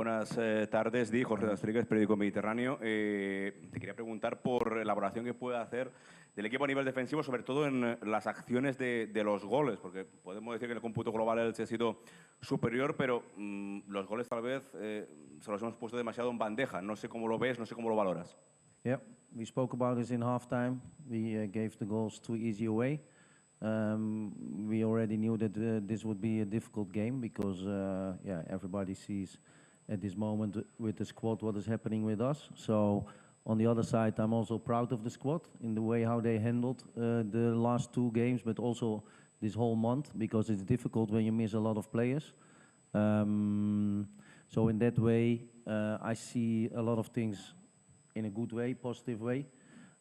buenas tardes. Di Jorge Dastrigues, Periódico Mediterráneo. Te quería preguntar por la valoración que puede hacer del equipo a nivel defensivo, sobre todo en las acciones de los goles, porque podemos decir que en el cómputo global el Elche ha sido superior, pero los goles tal vez se los hemos puesto demasiado en bandeja. No sé cómo lo ves, no sé cómo lo valoras. Yeah, we spoke about this in halftime. We gave the goals too easy away. We already knew that this would be a difficult game because everybody sees at this moment with the squad what is happening with us. So on the other side, I'm also proud of the squad in the way how they handled the last 2 games, but also this whole month, because it's difficult when you miss a lot of players. So in that way, I see a lot of things in a good way, positive way.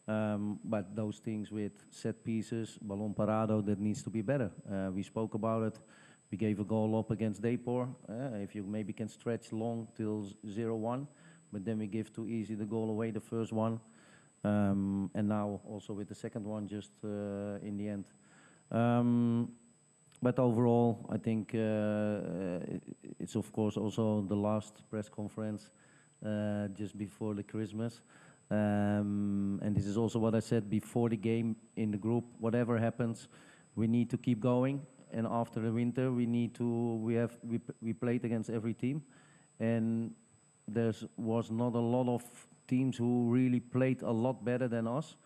But those things with set pieces, ballon parado, that needs to be better. We spoke about it. We gave a goal up against Depor. If you maybe can stretch long till 0-1, but then we give too easy the goal away, the first one. And now also with the second one just in the end. But overall, I think it's of course also the last press conference just before the Christmas. And this is also what I said before the game in the group. Whatever happens, we need to keep going. And after the winter, we played against every team, and there was not a lot of teams who really played a lot better than us.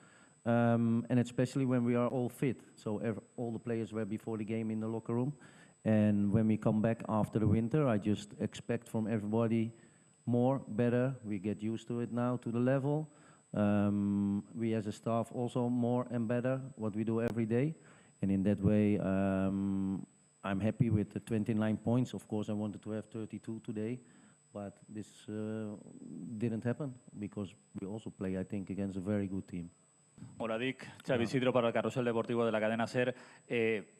And especially when we are all fit. So all the players were before the game in the locker room. And when we come back after the winter, I just expect from everybody more, better. We get used to it now, to the level. We as a staff also more and better, what we do every day. And in that way, I'm happy with the 29 points. Of course, I wanted to have 32 today, but this didn't happen because we also play, I think, against a very good team. Hola Dick, Xavi Isidro para el Carrusel Deportivo de la cadena SER.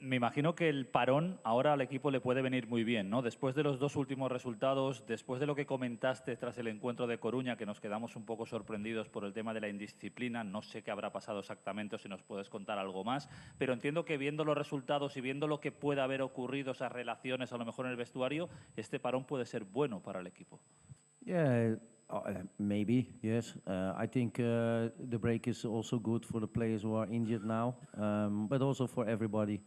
Me imagino que el parón ahora al equipo le puede venir muy bien, ¿no? Después de los 2 últimos resultados, después de lo que comentaste tras el encuentro de Coruña, que nos quedamos un poco sorprendidos por el tema de la indisciplina, no sé qué habrá pasado exactamente o si nos puedes contar algo más, pero entiendo que viendo los resultados y viendo lo que puede haber ocurrido, esas relaciones a lo mejor en el vestuario, este parón puede ser bueno para el equipo. Yeah. Maybe, yes. I think the break is also good for the players who are injured now, but also for everybody.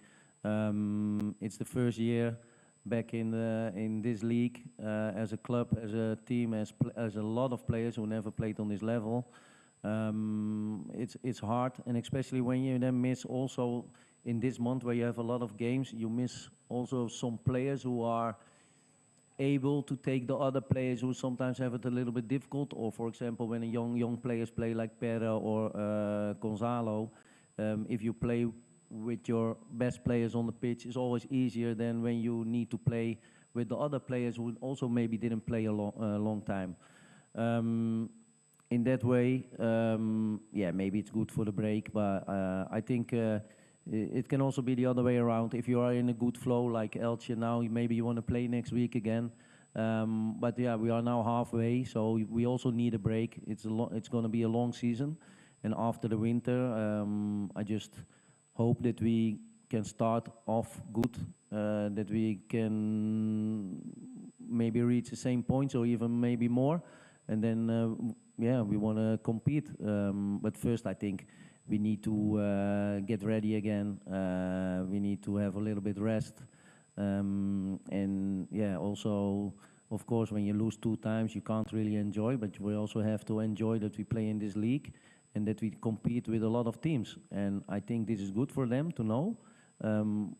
It's the first year back in this league as a club, as a team, as a lot of players who never played on this level. It's hard, and especially when you then miss also in this month where you have a lot of games, you miss also some players who are able to take the other players who sometimes have it a little bit difficult, or for example when a young players play like Pera or Gonzalo, if you play with your best players on the pitch, it's always easier than when you need to play with the other players who also maybe didn't play a long time. In that way, yeah, maybe it's good for the break, but I think it can also be the other way around. If you are in a good flow like Elche now, maybe you want to play next week again. But yeah, we are now halfway, so we also need a break. It's going to be a long season. And after the winter, I just hope that we can start off good, that we can maybe reach the same points or even maybe more. And then, yeah, we want to compete. But first, I think we need to get ready again. We need to have a little bit rest. And yeah, also, of course, when you lose 2 times, you can't really enjoy, but we also have to enjoy that we play in this league and that we compete with a lot of teams. And I think this is good for them to know.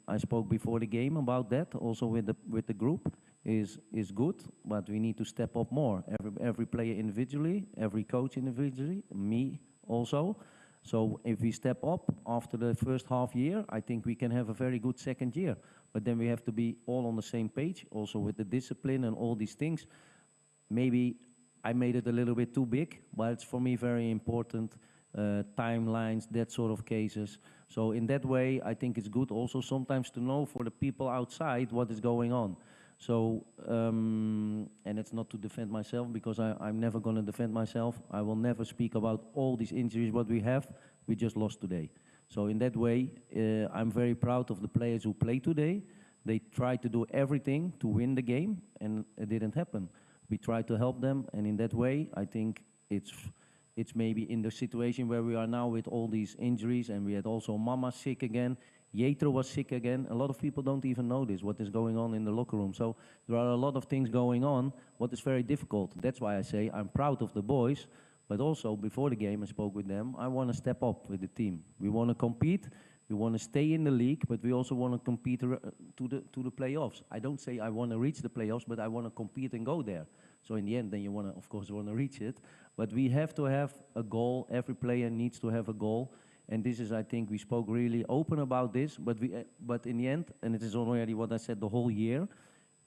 I spoke before the game about that, also with the group. Is good, but we need to step up more. Every player individually, every coach individually, me also. So if we step up after the first half year, I think we can have a very good second year. But then we have to be all on the same page, also with the discipline and all these things. Maybe I made it a little bit too big, but it's for me very important, timelines, that sort of cases. So in that way, I think it's good also sometimes to know for the people outside what is going on. So, and it's not to defend myself, because I'm never going to defend myself. I will never speak about all these injuries, what we have. We just lost today. So in that way, I'm very proud of the players who played today. They tried to do everything to win the game, and it didn't happen. we try to help them, and in that way, I think it's maybe in the situation where we are now with all these injuries, and we had also Mama sick again, Yetro was sick again. A lot of people don't even notice what is going on in the locker room. So there are a lot of things going on, what is very difficult. That's why I say I'm proud of the boys, but also before the game I spoke with them, I want to step up with the team. We want to compete, we want to stay in the league, but we also want to compete to the playoffs. I don't say I want to reach the playoffs, but I want to compete and go there. So in the end, then you want to, of course, want to reach it. But we have to have a goal. Every player needs to have a goal. And this is, I think, we spoke really open about this. But in the end, and it is already what I said the whole year,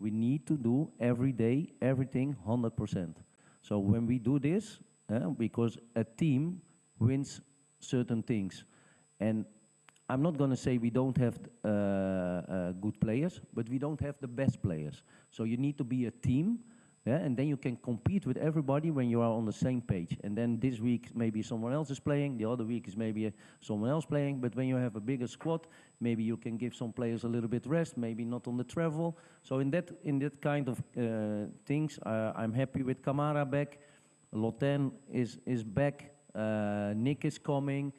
we need to do every day, everything 100%. So when we do this, because a team wins certain things. And I'm not going to say we don't have good players, but we don't have the best players. So you need to be a team. Yeah, and then you can compete with everybody when you are on the same page. And then this week maybe someone else is playing, the other week is maybe someone else playing. But when you have a bigger squad, maybe you can give some players a little bit rest, maybe not on the travel. So in that kind of things, I'm happy with Kamara back. Loten is back. Nick is coming.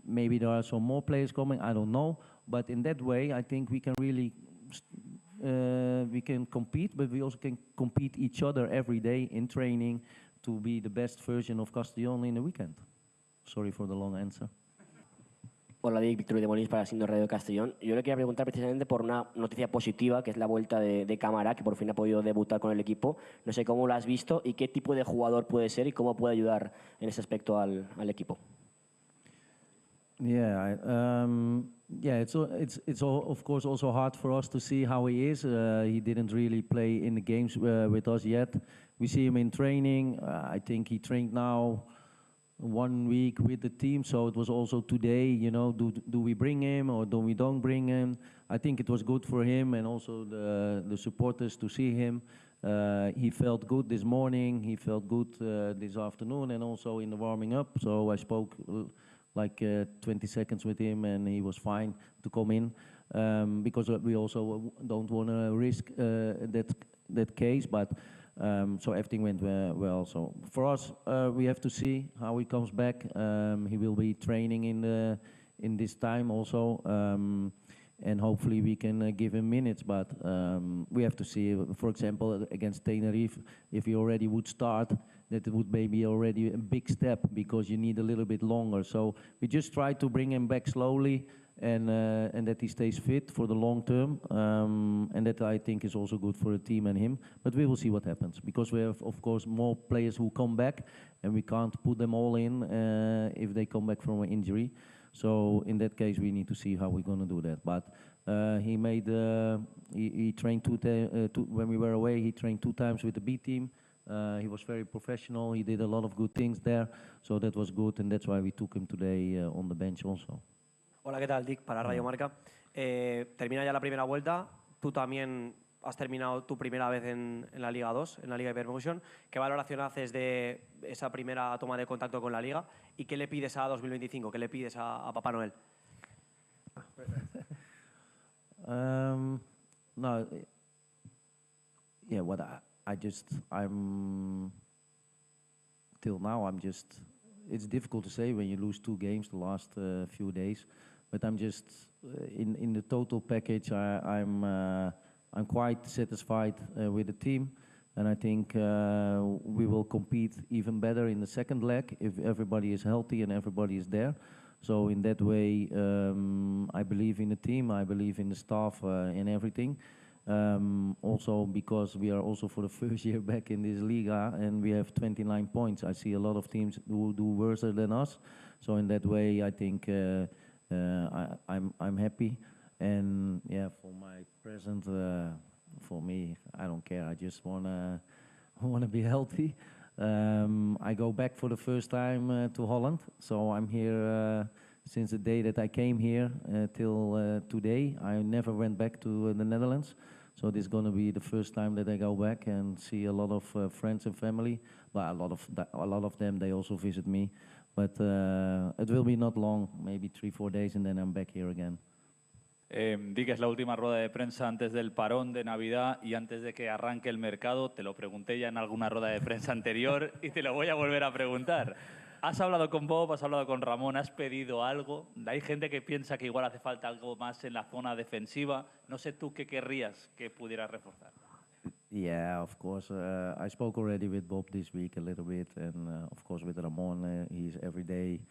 Maybe there are some more players coming. I don't know. But in that way, I think we can really. We can compete, but we also can compete each other every day in training to be the best version of Castellón in the weekend. Sorry for the long answer. Hola, Dick, Víctor de Molins para Siendo Radio Castellón. Yo le quería preguntar precisamente por una noticia positiva, que es la vuelta de Cámara, que por fin ha podido debutar con el equipo. No sé cómo lo has visto y qué tipo de jugador puede ser y cómo puede ayudar en ese aspecto al equipo. Yeah, it's of course also hard for us to see how he is. He didn't really play in the games with us yet. We see him in training. I think he trained now 1 week with the team, so it was also today, you know, do we bring him or we don't bring him? I think it was good for him and also the supporters to see him. He felt good this morning, he felt good this afternoon and also in the warming up, so I spoke like 20 seconds with him and he was fine to come in because we also don't want to risk that case, but so everything went well. So for us, we have to see how he comes back. He will be training in this time also, and hopefully we can give him minutes, but we have to see. For example, against Tenerife, if he already would start, that would maybe already a big step because you need a little bit longer. So we just try to bring him back slowly and that he stays fit for the long term. And that I think is also good for the team and him. But we will see what happens because we have, of course, more players who come back and we can't put them all in if they come back from an injury. So in that case, we need to see how we're going to do that. But he made, he trained when we were away, he trained 2 times with the B team. He was very professional. He did a lot of good things there, so that was good, and that's why we took him today on the bench also. Hola, ¿qué tal, Dick? Para Radio Marca. Termina ya la primera vuelta. Tú también has terminado tu primera vez en la Liga 2, en la Liga Hypermotion. ¿Qué valoración haces de esa primera toma de contacto con la Liga? ¿Y qué le pides a 2025? ¿Qué le pides a Papá Noel? No, yeah, till now, it's difficult to say when you lose 2 games the last few days, but I'm just, in the total package, I'm quite satisfied with the team, and I think we will compete even better in the second leg if everybody is healthy and everybody is there. So in that way, I believe in the team, I believe in the staff, in everything. Also because we are also for the first year back in this Liga and we have 29 points. I see a lot of teams who do worse than us. So in that way, I think I'm happy. And yeah, for my present, for me, I don't care. I just wanna be healthy. I go back for the first time to Holland. So I'm here since the day that I came here till today. I never went back to the Netherlands. So this is going to be the first time that I go back and see a lot of friends and family. But a lot of them, they also visit me. But it will be not long, maybe 3-4 days, and then I'm back here again. Di que es la última rueda de prensa antes del parón de Navidad y antes de que arranque el mercado. Te lo pregunté ya en alguna rueda de prensa anterior y te lo voy a volver a preguntar. ¿Has hablado con Bob, has hablado con Ramón, has pedido algo? Hay gente que piensa que igual hace falta algo más en la zona defensiva. No sé tú qué querrías que pudieras reforzar. Yeah, of course. I spoke already with Bob this week a little bit, and of course with Ramon, he's every day.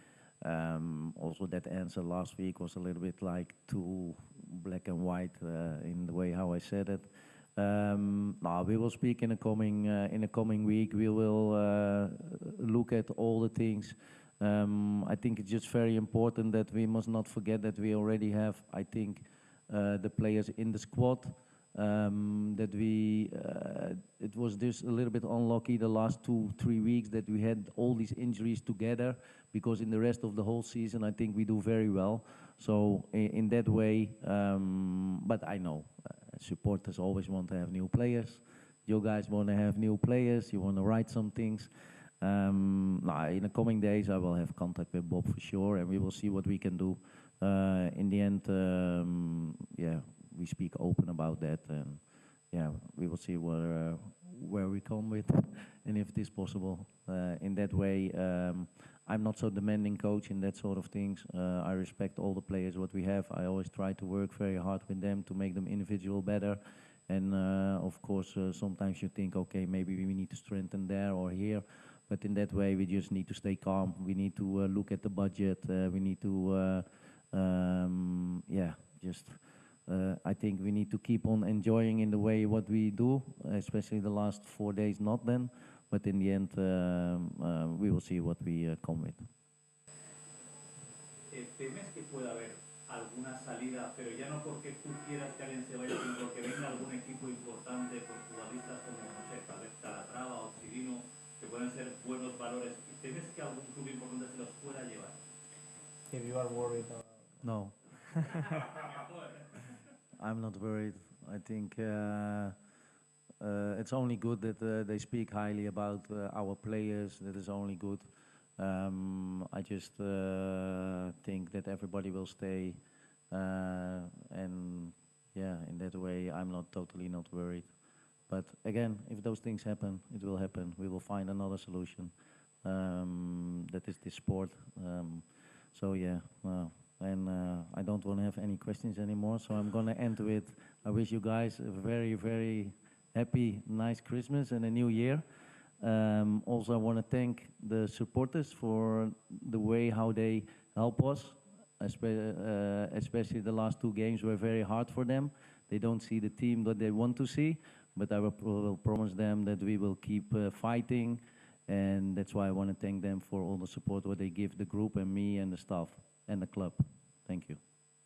Also, that answer last week was a little bit like too black and white in the way how I said it. No, we will speak in the coming week. We will look at all the things. I think it's just very important that we must not forget that we already have, I think, the players in the squad. That it was just a little bit unlucky the last 2-3 weeks that we had all these injuries together, because in the rest of the whole season I think we do very well. So in that way, but I know supporters always want to have new players. You guys want to have new players. You want to write some things. No, in the coming days I will have contact with Bob for sure, and we will see what we can do. In the end, yeah, we speak open about that, and yeah, we will see where we come with, and if it is possible. In that way, I'm not so demanding coach in that sort of things. I respect all the players what we have. I always try to work very hard with them to make them individual better. And of course, sometimes you think, okay, maybe we need to strengthen there or here. But in that way, we just need to stay calm. We need to look at the budget. We need to, yeah, just. I think we need to keep on enjoying in the way what we do, especially the last 4 days, not then. But in the end, we will see what we come with. ¿Temes que pueda haber alguna salida, pero ya no porque tú quieras que alguien se vaya, sino porque venga algún equipo importante por futbolistas como, no sé, tal vez Calatrava o Chirino, que pueden ser buenos valores? ¿Temes que algún club importante se los pueda llevar? If you are worried about... No. I'm not worried. I think it's only good that they speak highly about our players. That is only good. I just think that everybody will stay, and yeah, in that way, I'm not totally not worried. But again, if those things happen, it will happen. We will find another solution. That is this sport. So yeah. And I don't want to have any questions anymore, so I'm going to end with, I wish you guys a very, very happy, nice Christmas and a new year. Also, I want to thank the supporters for the way how they help us, especially the last 2 games were very hard for them. They don't see the team that they want to see, but I will promise them that we will keep fighting, and that's why I want to thank them for all the support what they give the group and me and the staff and the club. Thank you.